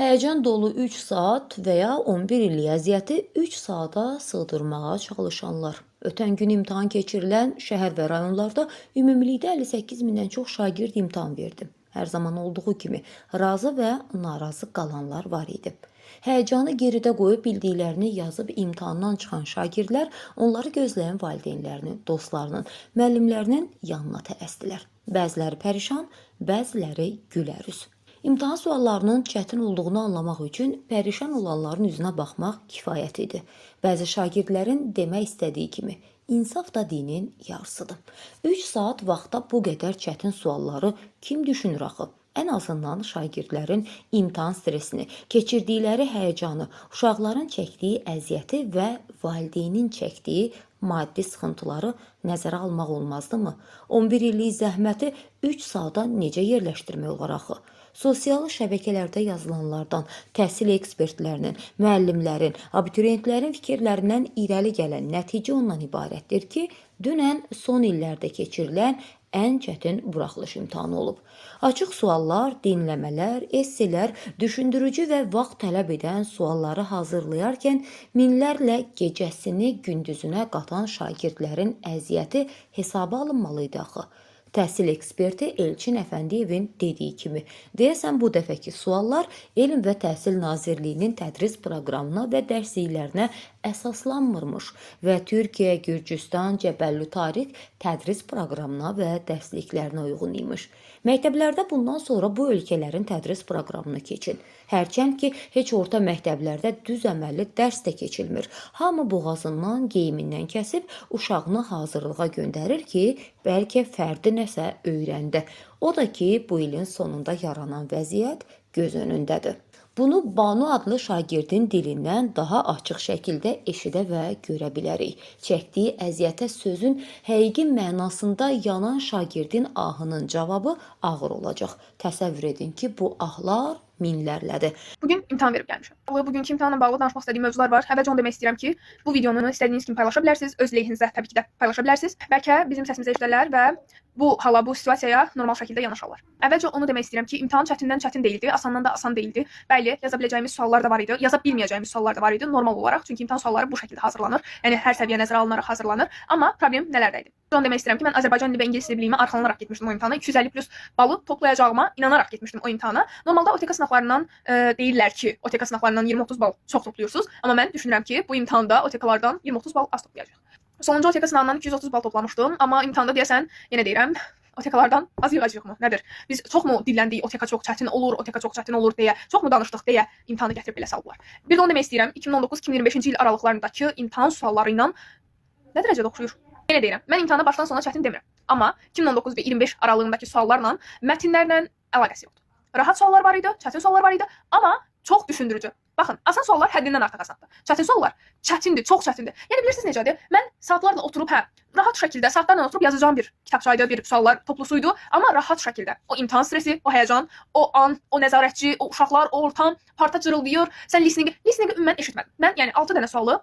Həyəcan dolu 3 saat və ya 11 illik əziyyəti 3 saata sığdırmağa çalışanlar. Ötən gün imtahan keçirilən şəhər və rayonlarda ümumilikdə 58 mindən çox şagird imtahan verdi. Hər zaman olduğu kimi razı və narazı qalanlar var idi. Həyəcanı geridə qoyub bildiklərini yazıb imtahandan çıxan şagirdlər onları gözləyən valideynlərinin, dostlarının, müəllimlərinin yanına tələsdilər. Bəziləri pərişan, bəziləri gülərüz. İmtahan suallarının çətin olduğunu anlamaq üçün pərişan olanların üzünə baxmaq kifayət idi. Bəzi şagirdlərin demək istədiyi kimi, insaf da dinin yarısıdır. 3 saat vaxtda bu qədər çətin sualları kim düşünür axı? Ən azından şagirdlərin imtahan stresini, keçirdikləri həyəcanı, uşaqların çəkdiyi əziyyəti və valideynin çəkdiyi maddi sıxıntıları nəzərə almaq olmazdımı? 11 illik zəhməti 3 saata necə yerləşdirmək olar axı? Sosial şəbəkələrdə yazılanlardan, təhsil ekspertlərinin, müəllimlərin, abituriyentlərin fikirlərindən irəli gələn nəticə ondan ibarətdir ki, dünən son illərdə keçirilən ən çətin buraxılış imtahanı olub. Açıq suallar, dinləmələr, esselər, düşündürücü və vaxt tələb edən sualları hazırlayarkən minlərlə gecəsini gündüzünə qatan şagirdlərin əziyyəti hesaba alınmalıydı axı. Təhsil eksperti Elçin Əfəndiyevin dediyi kimi, deyəsən bu dəfəki suallar Elm və Təhsil Nazirliyinin tədris proqramına və dərsliklərinə əsaslanmırmış və Türkiyə, Gürcüstan, Cəbəlli Tarix tədris proqramına və dərsliklərinə uyğun imiş. Məktəblərdə bundan sonra bu ölkələrin tədris proqramını keçin. Hərçənd ki, heç orta məktəblərdə düz əməlli dərs də keçilmir. Hamı boğazından, geyimindən kəsib uşağını hazırlığa göndərir ki, bəlkə fərdi nəsə öyrəndi. O da ki, bu ilin sonunda yaranan vəziyyət göz önündədir. Bunu Banu adlı şagirdin dilindən daha açıq şəkildə eşidə və görə bilərik. Çəkdiyi əziyyətə sözün həqiqi mənasında yanan şagirdin ahının cavabı ağır olacaq. Təsəvvür edin ki, bu ahlar minlərlədir. Bugün imtahan verib gəlmişəm. Bugünkü imtahanla bağlı danışmaq istədiyim mövzular var. Əvvəlcə onu demək istəyirəm ki, bu videonu istədiyiniz kimi paylaşa bilərsiniz. Öz lehinizə təbii ki də paylaşa bilərsiniz. Bəlkə bizim səsimizə eşidərlər və bu hala, bu situasiyaya normal şəkildə yanaşarlar. Əvvəlcə onu demək istəyirəm ki, imtahan çətindən çətin deyildi, asandan da asan deyildi. Bəli, yaza biləcəyimiz suallar da var idi, yaza bilməyəcəyimiz suallar da var idi normal olaraq. Çünki imtahan sualları bu şəkildə hazırlanır. Yəni hər səviyyə nəzərə alınaraq hazırlanır. Amma problem nələrdə idi? Onu demək istəyirəm ki, mən Azərbaycan dili və ingilis dili biliyimə arxalanaraq getmişdim o imtahana. 250+ balı toplayacağıma inanaraq getmişdim o imtahana. Normalda OTK sınaqlarından deyirlər ki, OTK sınaqlarından 20-30 bal çox toplayırsınız. Amma mən düşünürəm ki, bu imtahanda OTK-lardan 20-30 bal az toplayacaq. Sonuncu OTK sınavından 230 bal toplamışdım. Amma imtahanda deyəsən, yenə deyirəm, OTK-lardan az yığacağıq mı? Nədir? Biz çoxmu dilləndik, OTK çox çətin olur, OTK çox çətin olur deyə, çoxmu danışdıq deyə imtahanı gətirib belə saldılar. Bir də onu demək istəyirəm, 2019-2025-ci il aralıqlarındakı imtahan sualları ilə nə dərəcədə oxşuyur? Yenə deyirəm, mən imtahana başdan sona çətin demirəm. Amma 2019 və 25 aralığındakı suallarla mətnlərlə əlaqəsi yoxdur. Rahat suallar var idi, çətin suallar var idi, amma çox düşündürücü. Baxın, asan suallar həddindən artıq asandır. Çətin suallar çətindir, çox çətindir. Yəni bilirsiniz necədir? Mən saatlarla oturub, rahat şəkildə saatlarla oturub yazacağım bir kitabçayda bir suallar toplusuydu, amma rahat şəkildə. O imtahan stresi, o həyəcan, o an, o nəzarətçi, o uşaqlar, o ortam, parta cırıldayır. Sən listeningi mən eşitmədim. Mən yəni 6 dənə sualı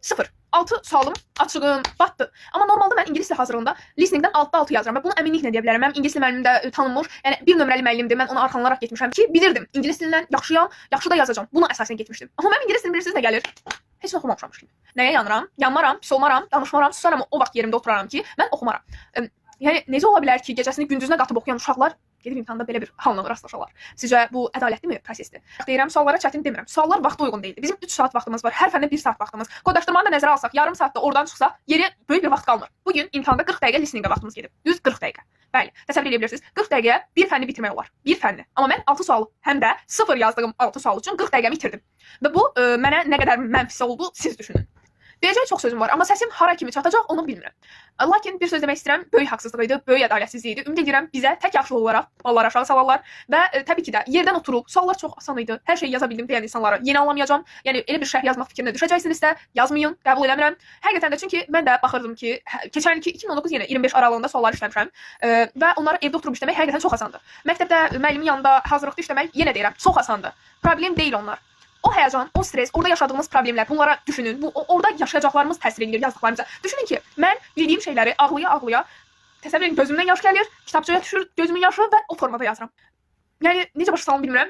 0. 6 sualım açığım, batdı. Amma normalda mən ingilis dili hazırlığında listeningdən 6 yazıram və bunu əminliklə deyə bilərəm. Mənim ingilis dili müəllimim də tanınmış, yəni bir nömrəli müəllimdir. Mən ona arxalanaraq getmişəm ki, bilirdim. İngilis dilindən yaxşıyam, yaxşı da yazacağam. Buna əsasən getmişdim. Amma mənim ingilis dilim bilirsiniz nə gəlir? Heç nə oxumamışam kimi. Nəyə yanıram? Yanmaram, pis olmaram, danışmaram, susaram, o vaxt yerimdə oturaram ki, mən oxumaram. Yəni necə ola bilər ki, gecəsini gündüzünə qatıb oxuyan uşaqlar gedib imtahanda belə bir halla rastlaşarlar? Sizcə bu ədalətli prosesdir? Deyirəm, suallara çətin demirəm. Suallar vaxta uyğun deyildi. Bizim 3 saat vaxtımız var, hər fəndə 1 saat vaxtımız. Kodlaşdırmanı da nəzərə alsaq, yarım saatda oradan çıxsaq, yeri böyük bir vaxt qalmır. Bugün imtahanda 40 dəqiqə listeningə vaxtımız gedib. Düz 40 dəqiqə. Bəli, təsəvvür edə bilirsiniz. 40 dəqiqə bir fənni bitirmək olar. Bir fənni. Amma mən 6 sual, həm də 0 yazdığım 6 sual üçün 40 dəqiqə bitirdim. Və bu mənə nə qədər mənfisi oldu, siz düşünün. Deyəcək çox sözüm var, amma səsim hara kimi çatacaq onu bilmirəm. Lakin bir söz demək istəyirəm, böyük haqsızlıq idi, böyük ədalətsizlik idi. Ümid edirəm bizə tək yaxşılıq olaraq ballar aşağı salarlar və təbii ki də yerdən oturub, suallar çox asan idi, hər şeyi yaza bildim deyən insanlara yeni anlamayacağam. Yəni elə bir şərh yazmaq fikrinə düşəcəksinizsə, yazmayın, qəbul eləmirəm. Həqiqətən də çünki mən də baxırdım ki, keçən ilki 2019 yenə 25 aralığında suallar işləmişəm və onları evdə oturub işləmək həqiqətən çox asandır. Məktəbdə müəllimin yanında hazırlıqda işləmək yenə deyirəm, çox asandır. Problem deyil onlar. O həyəcan, o stres, orada yaşadığımız problemlər, bunlara düşünün. Orada yaşayacaqlarımız təsir edir yazdıqlarımıza. Düşünün ki, mən bildiyim şeyləri ağlaya-ağlaya, təsəvvür edin, gözümdən yaş gəlir, kitabçaya düşür gözümün yaşı və o formada yazıram. Yəni necə başa salım bilmirəm.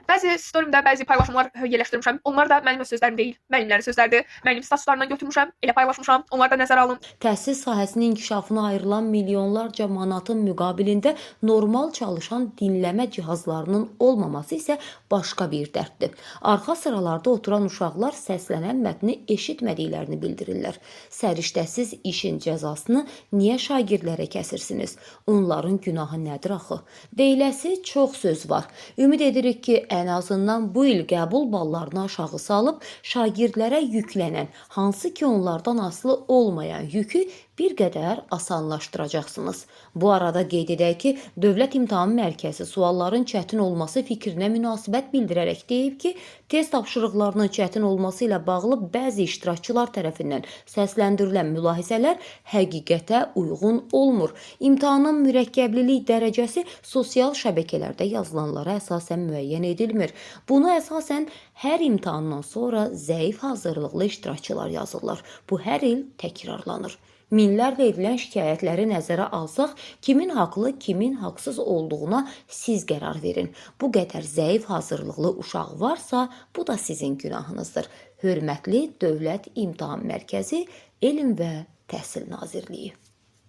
Bəzi storimdə bəzi paylaşımlar yerləşdirmişəm. Onlar da mənim öz sözlərim deyil, müəllimlərin sözləridir. Müəllim statuslarından götürmüşəm, elə paylaşmışam. Onlar da nəzərə alın. Təhsil sahəsinin inkişafına ayrılan milyonlarca manatın müqabilində normal çalışan dinləmə cihazlarının olmaması isə başqa bir dərddir. Arxa sıralarda oturan uşaqlar səslənən mətni eşitmədiklərini bildirirlər. Səriştəsiz işin cəzasını niyə şagirdlərə kəsirsiniz? Onların günahı nədir axı? Deyiləsi çox söz var. Ümid edirik ki, ən azından bu il qəbul ballarını aşağı salıb şagirdlərə yüklənən, hansı ki onlardan asılı olmayan yükü bir qədər asanlaşdıracaqsınız. Bu arada qeyd edək ki, Dövlət İmtahan Mərkəzi sualların çətin olması fikrinə münasibət bildirərək deyib ki, test tapşırıqlarının çətin olması ilə bağlı bəzi iştirakçılar tərəfindən səsləndirilən mülahizələr həqiqətə uyğun olmur. İmtahanın mürəkkəblilik dərəcəsi sosial şəbəkələrdə yazılanlara əsasən müəyyən edilmir. Bunu əsasən hər imtahandan sonra zəif hazırlıqlı iştirakçılar yazırlar. Bu hər il təkrarlanır. Minlərlə edilən şikayətləri nəzərə alsaq, kimin haqlı, kimin haqsız olduğuna siz qərar verin. Bu qədər zəif hazırlıqlı uşaq varsa, bu da sizin günahınızdır. Hörmətli Dövlət İmtahan Mərkəzi, Elm və Təhsil Nazirliyi.